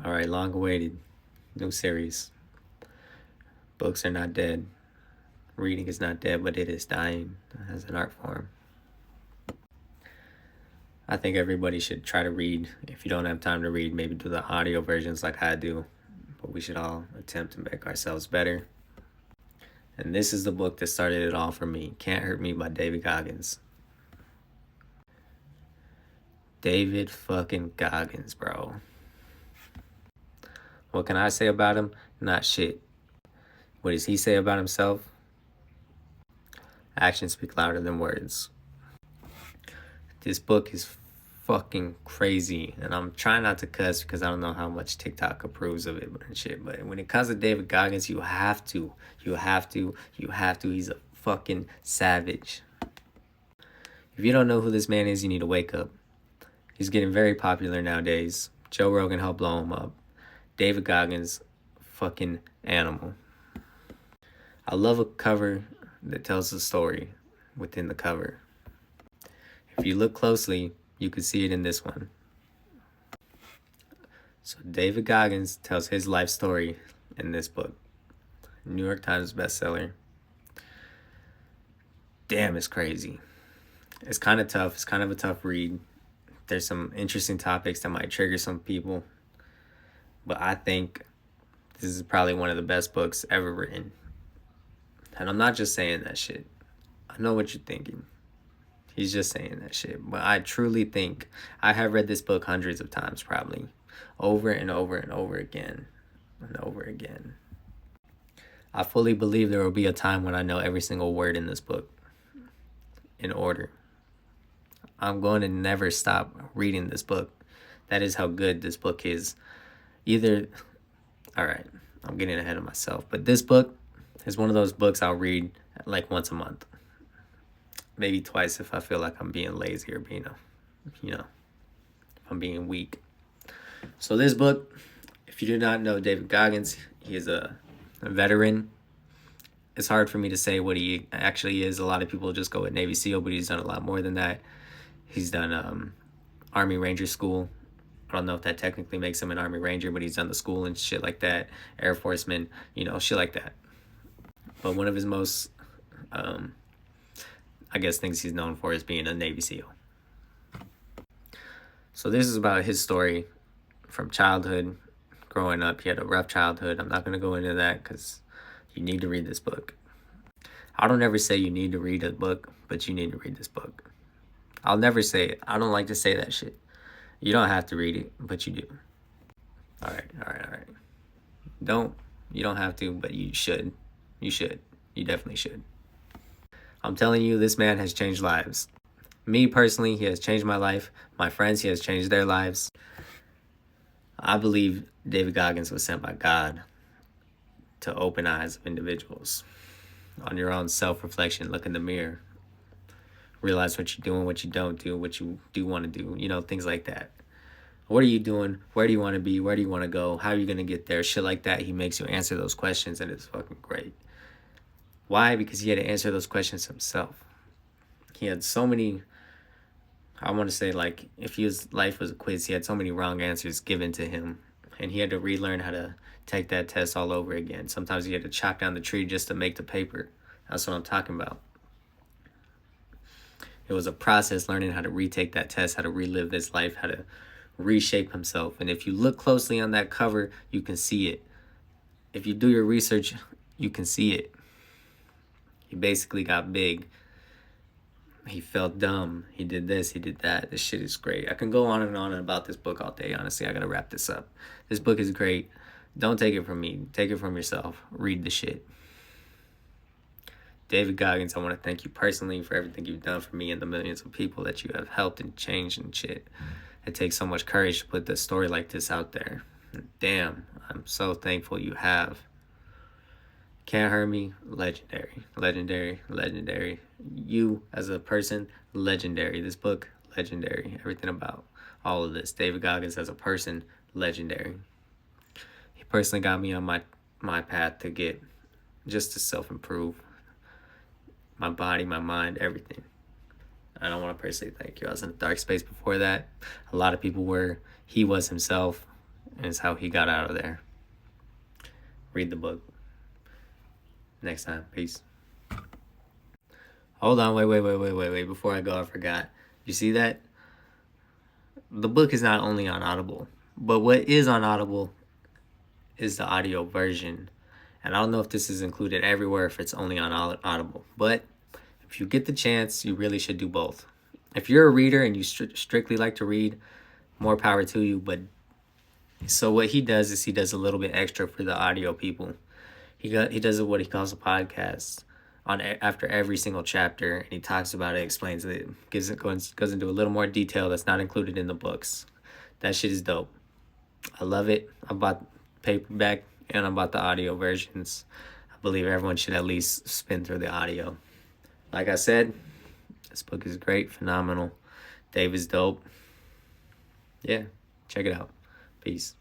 All right, long awaited new series. Books are not dead. Reading is not dead, but it is dying as an art form. I think everybody should try to read. If you don't have time to read, maybe do the audio versions like I do. But we should all attempt to make ourselves better. And this is the book that started it all for me. Can't Hurt Me by David Goggins. David fucking Goggins, bro. What can I say about him? Not shit. What does he say about himself? Actions speak louder than words. This book is fucking crazy, and I'm trying not to cuss because I don't know how much TikTok approves of it and shit. But when it comes to David Goggins, you have to. He's a fucking savage. If you don't know who this man is, you need to wake up. He's getting very popular nowadays. Joe Rogan helped blow him up. David Goggins, fucking animal. I love a cover that tells the story within the cover. If you look closely, you can see it in this one. So David Goggins tells his life story in this book. New York Times bestseller. Damn, it's crazy. It's kind of tough. It's kind of a tough read. There's some interesting topics that might trigger some people. But I think this is probably one of the best books ever written. And I'm not just saying that shit. I know what you're thinking. He's just saying that shit. But I truly think I have read this book hundreds of times, probably. Over and over and over again. And over again. I fully believe there will be a time when I know every single word in this book. In order. I'm going to never stop reading this book. That is how good this book is. Alright, I'm getting ahead of myself. But this book is one of those books I'll read like once a month. Maybe twice if I feel like I'm being lazy or being, if I'm being weak. So this book, if you do not know David Goggins, he is a veteran. It's hard for me to say what he actually is. A lot of people just go with Navy SEAL, but he's done a lot more than that. He's done Army Ranger School. I don't know if that technically makes him an Army Ranger, but he's done the school and shit like that. Air Forceman, shit like that. But one of his most, things he's known for is being a Navy SEAL. So this is about his story from childhood, growing up. He had a rough childhood. I'm not going to go into that because you need to read this book. I don't ever say you need to read a book, but you need to read this book. I'll never say it. I don't like to say that shit. You don't have to read it, but you do. All right. You don't have to, but you should. You should. You definitely should. I'm telling you, this man has changed lives. Me personally, he has changed my life. My friends, he has changed their lives. I believe David Goggins was sent by God to open eyes of individuals. On your own self-reflection, look in the mirror. Realize what you're doing, what you don't do, what you do want to do, things like that. What are you doing? Where do you want to be? Where do you want to go? How are you going to get there? Shit like that. He makes you answer those questions, and it's fucking great. Why? Because he had to answer those questions himself. He had so many, I want to say, like, if his life was a quiz, he had so many wrong answers given to him, and he had to relearn how to take that test all over again. Sometimes he had to chop down the tree just to make the paper. That's what I'm talking about. It was a process learning how to retake that test, how to relive his life, how to reshape himself. And if you look closely on that cover, you can see it. If you do your research, you can see it. He basically got big. He felt dumb. He did this, he did that. This shit is great. I can go on and on about this book all day. Honestly, I gotta wrap this up. This book is great. Don't take it from me. Take it from yourself. Read the shit. David Goggins, I want to thank you personally for everything you've done for me and the millions of people that you have helped and changed and shit. It takes so much courage to put a story like this out there. Damn, I'm so thankful you have. Can't Hurt Me, legendary. You as a person, legendary. This book, legendary. Everything about all of this. David Goggins as a person, legendary. He personally got me on my path to get just to self-improve. My body, my mind, everything. I don't want to personally thank you. I was in a dark space before that. A lot of people were. He was himself. is how he got out of there. Read the book. Next time. Peace. Hold on. Wait. Before I go, I forgot. You see that? The book is not only on Audible, but what is on Audible is the audio version. And I don't know if this is included everywhere, if it's only on Audible. But if you get the chance, you really should do both. If you're a reader and you strictly like to read, more power to you. But so what he does is he does a little bit extra for the audio people. He does what he calls a podcast on after every single chapter, and he talks about it, explains it, goes into a little more detail that's not included in the books. That shit is dope. I love it. I bought paperback and I bought the audio versions. I believe everyone should at least spin through the audio. Like I said, this book is great, phenomenal. Dave is dope. Yeah, check it out. Peace.